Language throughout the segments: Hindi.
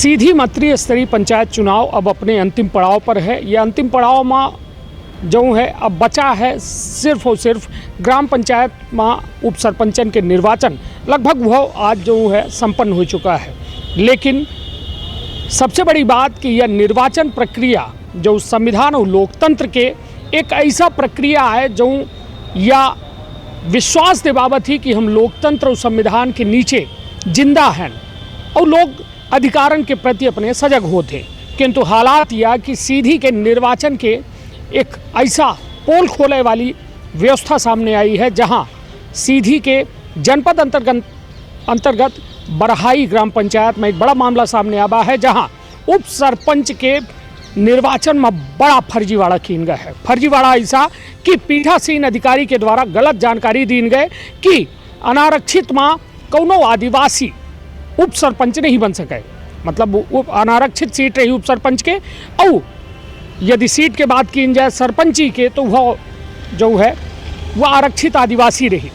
सीधी मातृ स्तरीय पंचायत चुनाव अब अपने अंतिम पड़ाव पर है। ये अंतिम पड़ाव में जो है अब बचा है सिर्फ और सिर्फ ग्राम पंचायत में उप सरपंचन के निर्वाचन लगभग वह आज जो है संपन्न हो चुका है। लेकिन सबसे बड़ी बात कि यह निर्वाचन प्रक्रिया जो संविधान और लोकतंत्र के एक ऐसा प्रक्रिया है जो या विश्वास दिवावत ही कि हम लोकतंत्र और संविधान के नीचे जिंदा हैं और लोग अधिकारण के प्रति अपने सजग होते। किंतु हालात यह कि सीधी के निर्वाचन के एक ऐसा पोल खोले वाली व्यवस्था सामने आई है जहां सीधी के जनपद अंतर्गत बरहाई ग्राम पंचायत में एक बड़ा मामला सामने आया है, जहां उप सरपंच के निर्वाचन में बड़ा फर्जीवाड़ा किया गया है। फर्जीवाड़ा ऐसा कि पीठासीन अधिकारी के द्वारा गलत जानकारी दी गए कि अनारक्षित में कौनो आदिवासी उप सरपंच नहीं बन सके। मतलब अनारक्षित सीट रही उप सरपंच के, और यदि सीट के बात की जाए सरपंची के तो वह जो है वह आरक्षित आदिवासी रही।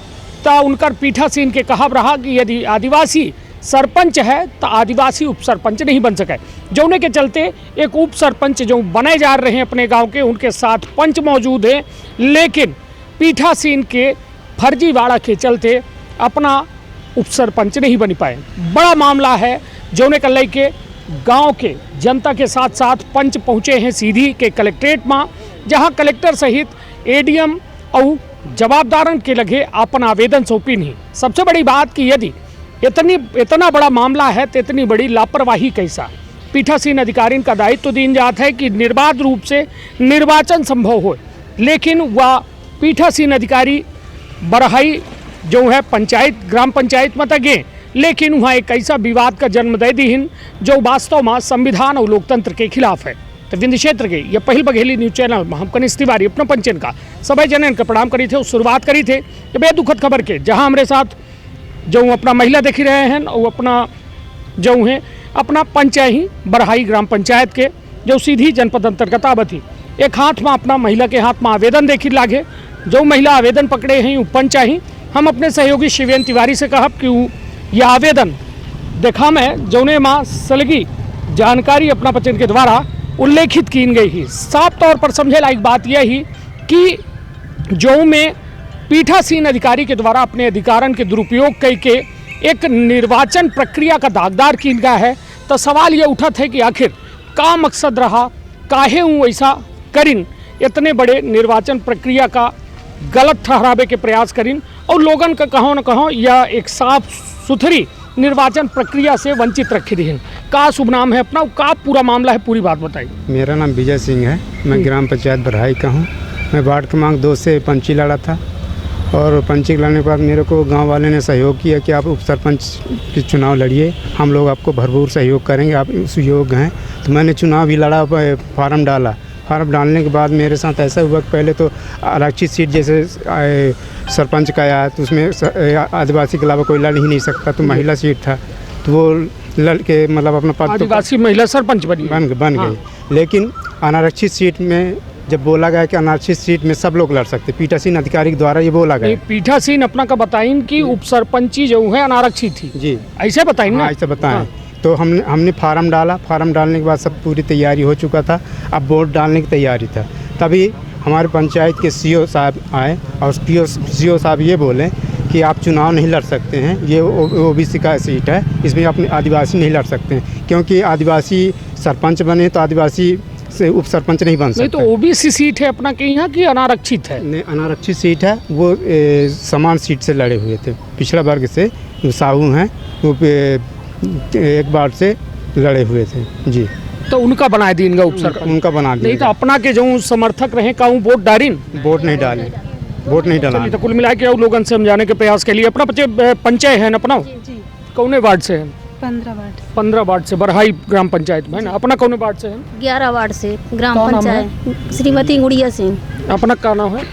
तो उनकर पीठासीन के कहा रहा कि यदि आदिवासी सरपंच है तो आदिवासी उप सरपंच नहीं बन सके। जोने के चलते एक उप सरपंच जो बने जा रहे हैं अपने गांव के, उनके साथ पंच मौजूद हैं, लेकिन पीठासीन के फर्जीवाड़ा के चलते अपना उप सरपंच नहीं बन पाए। बड़ा मामला है जोने का लेके गांव के जनता के साथ साथ पंच पहुंचे हैं सीधी के कलेक्ट्रेट में, जहां कलेक्टर सहित एडीएम और जवाबदारन के लगे अपन आवेदन सौंपी नहीं। सबसे बड़ी बात कि यदि इतना बड़ा मामला है तो इतनी बड़ी लापरवाही कैसा। पीठासीन अधिकारी का दायित्व दीन जाता है कि निर्बाध रूप से निर्वाचन संभव हो, लेकिन वह पीठासीन अधिकारी बरहाई जो है पंचायत ग्राम पंचायत में तक गए, लेकिन वहाँ एक ऐसा विवाद का जन्म दे दी जो वास्तव में संविधान और लोकतंत्र के खिलाफ है। तो विंध्य क्षेत्र के यह पहल बघेली न्यूज चैनल में हम कनिष्ठ तिवारी अपना पंचन का सभी जनन का प्रणाम करी थे और शुरुआत करी थे ये बेहद दुखद खबर के, जहाँ हमारे साथ जो अपना महिला देख रहे हैं और अपना जो है अपना पंचायत ही बरहाई ग्राम पंचायत के जो सीधी जनपद अंतर्गत आवती। एक हाथ में अपना महिला के हाथ में आवेदन देखी लागे, जो महिला आवेदन पकड़े हैं पंचा ही हम अपने सहयोगी शिवेन तिवारी से कहब कि यह आवेदन देखा में जौने माँ सलगी जानकारी अपना पचन के द्वारा उल्लेखित की गई ही। साफ तौर पर समझे लायक बात यह ही कि जो में पीठासीन अधिकारी के द्वारा अपने अधिकारण के दुरुपयोग करके एक निर्वाचन प्रक्रिया का दागदार किया गया है। तो सवाल ये उठत है कि आखिर का मकसद रहा, काहे ऐसा करिन इतने बड़े निर्वाचन प्रक्रिया का गलत ठहरावे के प्रयास करिन और लोगन का कहो न कहो या एक साफ सुथरी निर्वाचन प्रक्रिया से वंचित रखी रही। का शुभ नाम है अपना, का पूरा मामला है, पूरी बात बताइए। मेरा नाम विजय सिंह है, मैं ग्राम पंचायत बरहाई का हूँ। मैं वार्ड क्रमांक 2 से पंची लड़ा था और पंची लड़ने के बाद मेरे को गांव वाले ने सहयोग किया कि आप उप सरपंच के चुनाव लड़िए, हम लोग आपको भरपूर सहयोग करेंगे, आप उस योग्य हैं। तो मैंने चुनाव भी लड़ा, फार्म डाला। फार्म डालने के बाद मेरे साथ ऐसा हुआ कि पहले तो आरक्षित सीट जैसे सरपंच का आया तो उसमें आदिवासी के अलावा कोई लड़ ही नहीं सकता, तो महिला सीट था तो वो लड़के मतलब अपना पद आदिवासी महिला सरपंच बन गई। लेकिन अनारक्षित सीट में जब बोला गया कि अनारक्षित सीट में सब लोग लड़ सकते, पीठासीन अधिकारी के द्वारा ये बोला गया। पीठासीन अपना का बताइन कि उप सरपंची जो है अनारक्षित थी जी, ऐसे बताइन ना, ऐसे बताएं। तो हमने फार्म डाला, फार्म डालने के बाद सब पूरी तैयारी हो चुका था, अब वोट डालने की तैयारी था। तभी हमारे पंचायत के सीओ साहब आए और सीओ साहब ये बोले कि आप चुनाव नहीं लड़ सकते हैं, ये ओबीसी का सीट है, इसमें अपने आदिवासी नहीं लड़ सकते हैं, क्योंकि आदिवासी सरपंच बने तो आदिवासी से उप सरपंच नहीं बन सकते। नहीं तो ओबीसी सीट है अपना कहीं यहाँ की अनारक्षित है? नहीं, अनारक्षित सीट है, वो समान सीट से लड़े हुए थे, पिछड़ा वर्ग से साहू हैं, वो एक बार से लड़े हुए थे जी। तो उनका बना देंगे उप सरपंच? उनका बना दिया। नहीं तो अपना के जो समर्थक रहे का वोट डालिन? वोट नहीं डाले, वोट नहीं डाला। तो कुल मिला के लोगों से समझाने के प्रयास के लिए अपना पंचायत है ना अपना कौने वार्ड से है? 15 वार्ड से बरहाई ग्राम पंचायत में है ना। अपना कौने वार्ड से है? 11 वार्ड से ग्राम पंचायत श्रीमती गुड़िया सिंह। अपना का नाम है?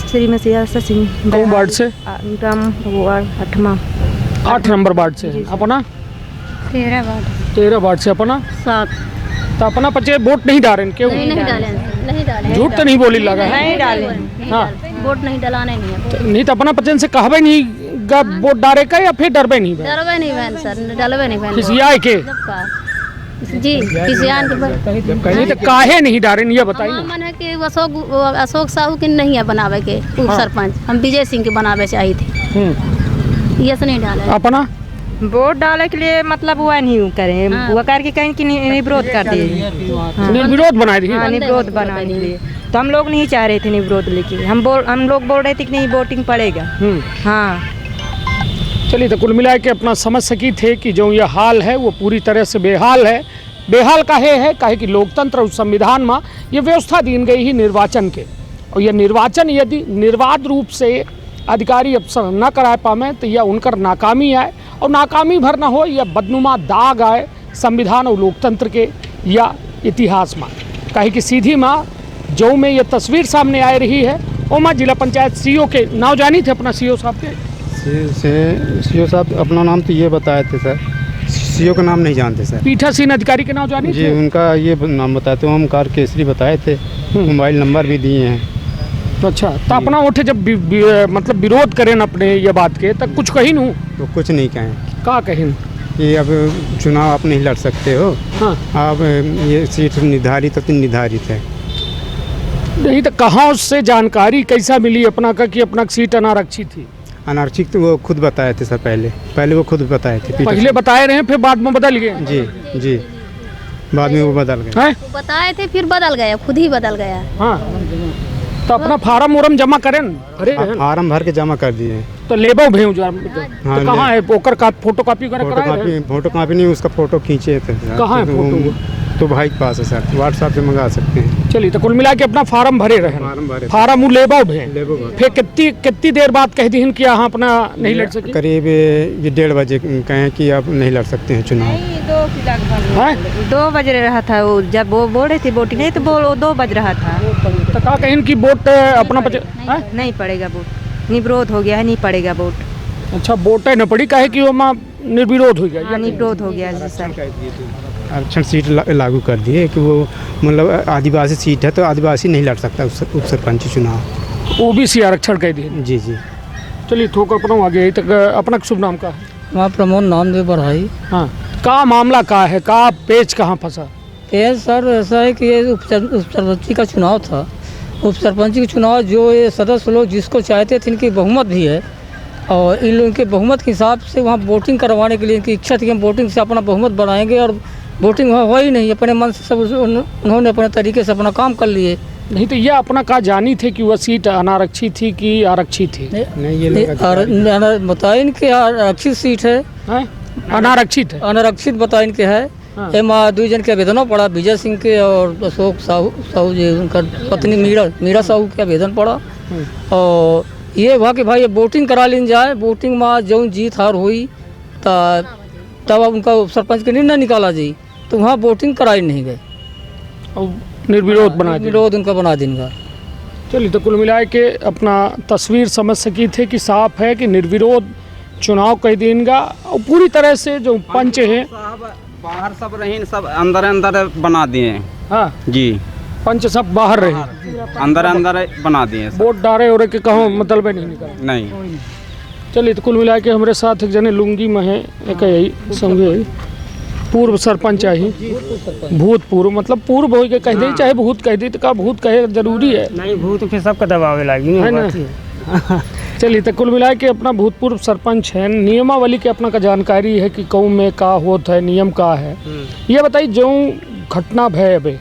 श्रीमती आशा सिंह। कौन वार्ड से? ग्राम वार्ड 8 नंबर वार्ड से। अपना 13 वार्ड से। अपना 7। तो अपना पचे वोट नहीं डाले क्यों? नहीं डाले, झूठ तो नहीं बोली लगा है? नहीं डाले, हाँ वोट नहीं डलाने नहीं है। नहीं तो अपना पचन से कहबे नहीं वोट डाले का या फिर डरबे नहीं? डरबे नहीं बहन सर, डलबे नहीं बहन। खिसियाए के जी किसान के नहीं तो काहे नहीं डारे ये बताइए हमार ना। मन है कि अशोक साहू के नहीं है बनावे के उप सरपंच, हम विजय सिंह के बनावे चाहिए थे, ये से नहीं डाला। अपना वोट डाले के लिए मतलब वो नहीं करें, वो करके कहीं कि विरोध कर दिए, निर्विरोध बनाए दी। हाँ विरोध बनाने के लिए। तो हम लोग नहीं चाह रहे थे विरोध, लेकिन हम लोग बोल रहे थे कि नहीं वोटिंग पड़ेगा। हाँ चलिए तो कुल मिला के अपना समझ सकी थे कि जो ये हाल है वो पूरी तरह से बेहाल है। बेहाल काहे है काहे कि लोकतंत्र और संविधान में ये व्यवस्था दी गई ही निर्वाचन के, और यह निर्वाचन यदि निर्बाध रूप से अधिकारी अफसर न करा पावे तो यह उनकर नाकामी आए, और नाकामी भर न हो यह बदनुमा दाग आए संविधान और लोकतंत्र के या इतिहास में। काहे कि सीधी माँ जो में ये तस्वीर सामने आ रही है वो माँ जिला पंचायत सीओ के नाम जानी थे अपना सीओ साहब के सीओ साहब अपना नाम तो ये बताए थे सर, सीओ का नाम नहीं जानते सर। पीठासीन अधिकारी के नाम जानी जी थे? उनका ये नाम बताते हैं, ओमकार केसरी बताए थे, मोबाइल नंबर भी दिए हैं। अच्छा तो अपना उठे जब मतलब विरोध करें न अपने ये बात के तब कुछ कही नू तो कुछ नहीं कहें का कहीं कि अब चुनाव आप नहीं लड़ सकते हो। हाँ आप ये सीट निर्धारित तो निर्धारित है। नहीं तो कहाँ उससे जानकारी कैसा मिली अपना का कि अपना सीट अनारक्षित थी? अनारक्षित तो वो खुद बताए थे सर, पहले वो खुद बताए थे। पहले बताए रहे फिर बाद में बदल गए? जी जी बाद में वो बदल गए। हैं? बताए थे फिर बदल गया, खुद ही बदल गया। हाँ तो अपना फार्म उरम जमा करें अरे फार्म भर के जमा कर दिए। तो लेबो भेज हाँ, तो कहाँ है ओकर का फोटो कॉपी कराए? फोटो कापी नहीं, उसका फोटो खींचे थे। कहाँ है फोटो? तो भाई के पास है सर, व्हाट्सएप से मंगा सकते हैं। चलिए तो कुल मिला के अपना फार्म भरे रहे, फार्म लेबो भेज फिर कितनी देर बाद कह दी कि यहाँ अपना नहीं लड़ सके? करीब ये 1:30 बजे कहें कि आप नहीं लड़ सकते हैं चुनाव। 2 बज रहा था वो, जब वो बोल रहे थे वोटिंग नहीं तो बोलो 2 बज रहा था। तो कहा कहीं कि वोट अपना नहीं पड़ेगा वोट, विरोध हो गया है, नहीं पड़ेगा वोट। अच्छा वोट न पड़ी काहे कि वो निर्विरोध हो गया? विरोध हो गया जी सर। आरक्षण सीट लागू कर दिए कि वो मतलब आदिवासी सीट है तो आदिवासी नहीं लड़ सकता उप सरपंच चुनाव। ओबीसी आरक्षण कह दिए? जी जी। चलिए थोक अपना आगे तक अपना शुभ नाम का है? वहाँ प्रमोद नामदेव बढ़ाई। हाँ का मामला का है, का पेच कहाँ फंसा? ये सर ऐसा है कि ये उप सरपंची का चुनाव था। उप सरपंची का चुनाव जो ये सदस्य लोग जिसको चाहते थे, इनकी बहुमत भी है, और इन लोगों के बहुमत के हिसाब से वहाँ वोटिंग करवाने के लिए इनकी इच्छा थी कि हम वोटिंग से अपना बहुमत बढ़ाएंगे, और वोटिंग हुआ ही नहीं। अपने मन से सब उन्होंने अपने तरीके से अपना काम कर लिए। नहीं तो यह अपना का जानी थे कि वह सीट अनारक्षित थी कि आरक्षित थी? नहीं ये बताए इनके आरक्षित सीट है, अनारक्षित है। अनारक्षित बताए इनके है। एम 2 जन के आवेदनों पड़ा, विजय सिंह के और अशोक साहू जी उनका पत्नी मीरा साहू के आवेदन पड़ा। और ये हुआ कि भाई वोटिंग करा लीन जाए, वोटिंग में जो जीत हार हुई तब उनका सरपंच के निर्णय निकाला जी, तो वहाँ वोटिंग कराई नहीं गए, निर्विरोध बना दिया, विरोध उनका बना देंगे। चलिए तो कुल मिलाए के अपना तस्वीर समझ सकी थे कि साफ है कि निर्विरोध चुनाव कह देंगे, और पूरी तरह से जो पंच है बाहर सब रही, सब अंदर बना दिए। हाँ जी पंच सब बाहर रहे, अंदर बना दिए, वोट डारे और के कहो मतलब नहीं निकला। नहीं। चलिए तो कुल मिला के हमारे साथ एक जने लुंगी में है, एक यही समझे पूर्व सरपंच आई, भूतपूर्व मतलब पूर्व हो के कह दे चाहे भूत कह दे, तो का भूत कहे जरूरी है? नहीं भूत फिर सबका दबावे लगी है ना। चलिए तो कुल मिला के अपना भूतपूर्व सरपंच है, नियमावली के अपना का जानकारी है कि कौन में का होता है, नियम का है। ये बताइए जो घटना भय अबे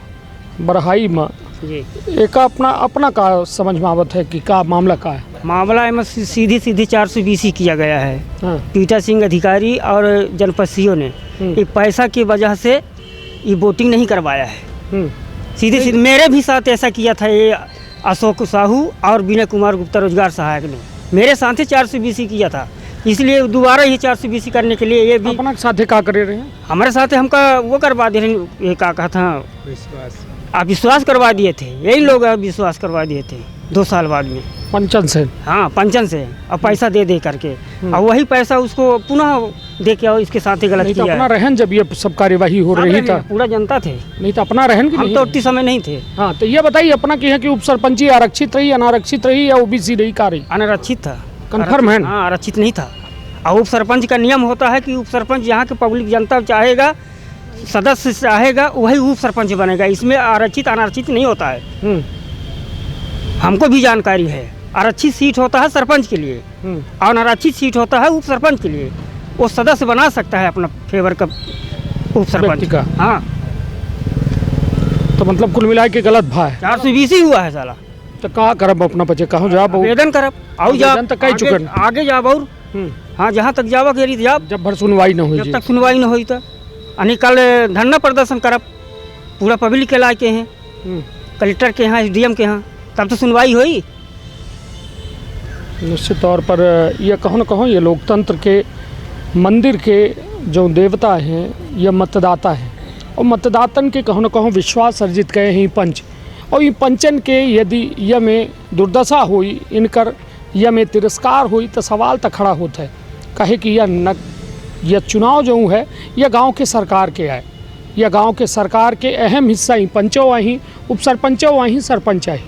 बरहाई में एक अपना का समझ में आवत है कि का मामला का है? मामला में सीधी 420 किया गया है। हाँ। पीटा सिंह अधिकारी और जनपद सीओ ने ये पैसा की वजह से ये वोटिंग नहीं करवाया है। सीधे मेरे भी साथ ऐसा किया था ये अशोक साहू और विनय कुमार गुप्ता रोजगार सहायक ने मेरे साथ ही 420 किया था, इसलिए दोबारा ये 420 करने के लिए ये भी अपना साथ का करे रहे हैं, हमारे साथ हमका वो करवा दे रहे, ये क्या कहा था आप विश्वास करवा दिए थे, यही लोग विश्वास करवा दिए थे 2 साल बाद में पंचन से। हाँ पंचन से, और पैसा दे करके, और वही पैसा उसको पुनः दे के और इसके साथ ही गलत नहीं तो किया अपना है। रहन जब ये सब कार्यवाही हो रही था पूरा जनता थे, नहीं तो अपना रहन की हम नहीं तो है? उतनी समय नहीं थे। हाँ तो ये बताइए अपना की है कि उप सरपंची आरक्षित रही, अनारक्षित रही या ओबीसी रही, का रही? अनारक्षित था। कन्फर्म है ना? हाँ आरक्षित नहीं था। और उप सरपंच का नियम होता है कि उप सरपंच यहाँ के पब्लिक जनता चाहेगा सदस्य चाहेगा वही उप सरपंच बनेगा, इसमें आरक्षित अनारक्षित नहीं होता है। हमको भी जानकारी है, आरक्षित सीट होता है सरपंच के लिए और अनारक्षित सीट होता है उप सरपंच के लिए। वो सदस्य बना सकता है अपना फेवर का उप सरपंच का। हाँ, तो मतलब कुल मिला के गलत भा है। 420 ही हुआ है साला। तो कहाँ करब अपना बच्चे, कहाँ जाब आवेदन करब और आवेदन तक कई चुकन आगे जाब और हाँ जहाँ तक जावा के जाब, जब भर सुनवाई न हुई, जब तक सुनवाई न हुई तो कल धरना प्रदर्शन करब पूरा पब्लिक के लायक हैं, कलेक्टर के यहाँ, SDM के यहाँ, तब तो सुनवाई हुई। निश्चित तौर पर यह कहो न कहो ये लोकतंत्र के मंदिर के जो देवता हैं यह मतदाता हैं, और मतदातन के कहो न कहो विश्वास अर्जित कहे ही पंच, और ये पंचन के यदि यह में दुर्दशा हुई, इनकर यह में तिरस्कार हुई तो सवाल तो खड़ा होता है। कहे कि यह चुनाव जो है यह गांव के सरकार के आए, यह गांव के सरकार के अहम हिस्सा ही पंचों वहीं, उप सरपंचों वहीं, सरपंच आई।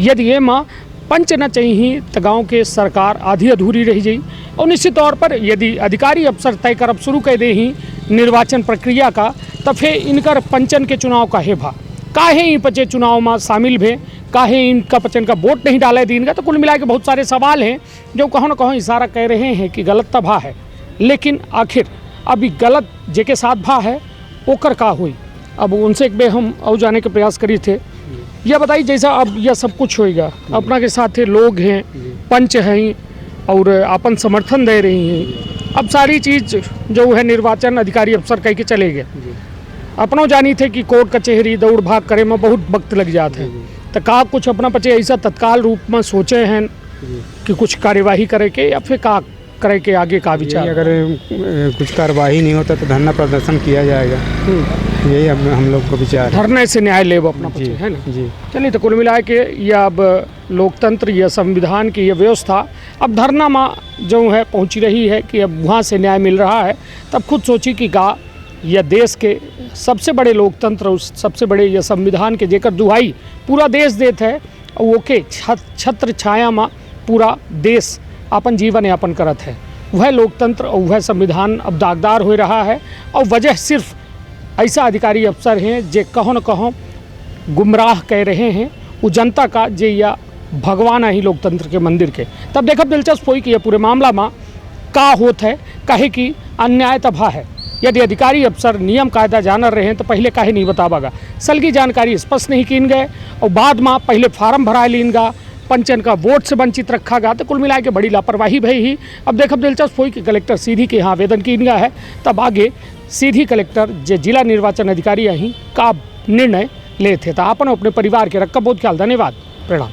यदि ये माँ पंच न चाहिए तो गांव के सरकार आधी अधूरी रह जाई। और निश्चित तौर पर यदि अधिकारी अफसर तय करब शुरू कर दे ही निर्वाचन प्रक्रिया का, तो फिर इनकर पंचन के चुनाव का है भा काहे इन पचे चुनाव में शामिल भे, काहे इनका पचन का वोट नहीं डाले दिन का। तो कुल मिला के बहुत सारे सवाल हैं जो कहो न कहो इशारा कह रहे हैं कि गलत तबाह है, लेकिन आखिर अभी गलत जेके साथ भा है ओकर का हुई। अब उनसे एक बे हम और जाने के प्रयास करी थे, यह बताइए जैसा अब यह सब कुछ होएगा, अपना के साथ लोग हैं, पंच हैं और अपन समर्थन दे रही हैं, अब सारी चीज़ जो है निर्वाचन अधिकारी अफसर कह के चले गए। अपनों जानी थे कि कोर्ट कचहरी दौड़ भाग करे में बहुत वक्त लग जाते हैं, तो का कुछ अपना पचे ऐसा तत्काल रूप में सोचे हैं कि कुछ कार्यवाही करे के, या फिर का करे के आगे का विचार? अगर कुछ कार्रवाई नहीं होता तो धरना प्रदर्शन किया जाएगा, यही अब हम लोग को विचार है। धरने से न्याय ले अपना पचे, है ना जी। चलिए, तो कुल मिला के यह अब लोकतंत्र या संविधान की यह व्यवस्था अब धरना में जो है पहुंची रही है कि अब वहाँ से न्याय मिल रहा है। तब खुद सोची कि गा यह देश के सबसे बड़े लोकतंत्र, उस सबसे बड़े यह संविधान के जेकर दुहाई पूरा देश देता है, और वो के छत्र छाया में पूरा देश अपन जीवन यापन करत है। वह लोकतंत्र और वह संविधान अब दागदार हो रहा है, और वजह सिर्फ ऐसा अधिकारी अफसर हैं जे कहो न कहो गुमराह कह रहे हैं वो जनता का, जे या भगवान ही लोकतंत्र के मंदिर के। तब देखब दिलचस्प हुई कि यह पूरे मामला में का होत है, कहे कि अन्याय तबाह है। यदि अधिकारी अफसर नियम कायदा जानर रहे हैं तो पहले काहे नहीं बतावागा, सलगी जानकारी स्पष्ट नहीं कीन गए, और बाद में पहले फार्म भरा लीनगा, पंचन का वोट से वंचित रखा गया। तो कुल मिला के बड़ी लापरवाही भई ही। अब देखब दिलचस्प हुई कि कलेक्टर सीधी के यहाँ आवेदन कीन गया है, तब आगे सीधी कलेक्टर जे जिला निर्वाचन अधिकारी यहीं का निर्णय ले थे। तो अपन अपने परिवार के रखा बहुत ख्याल। धन्यवाद, प्रणाम।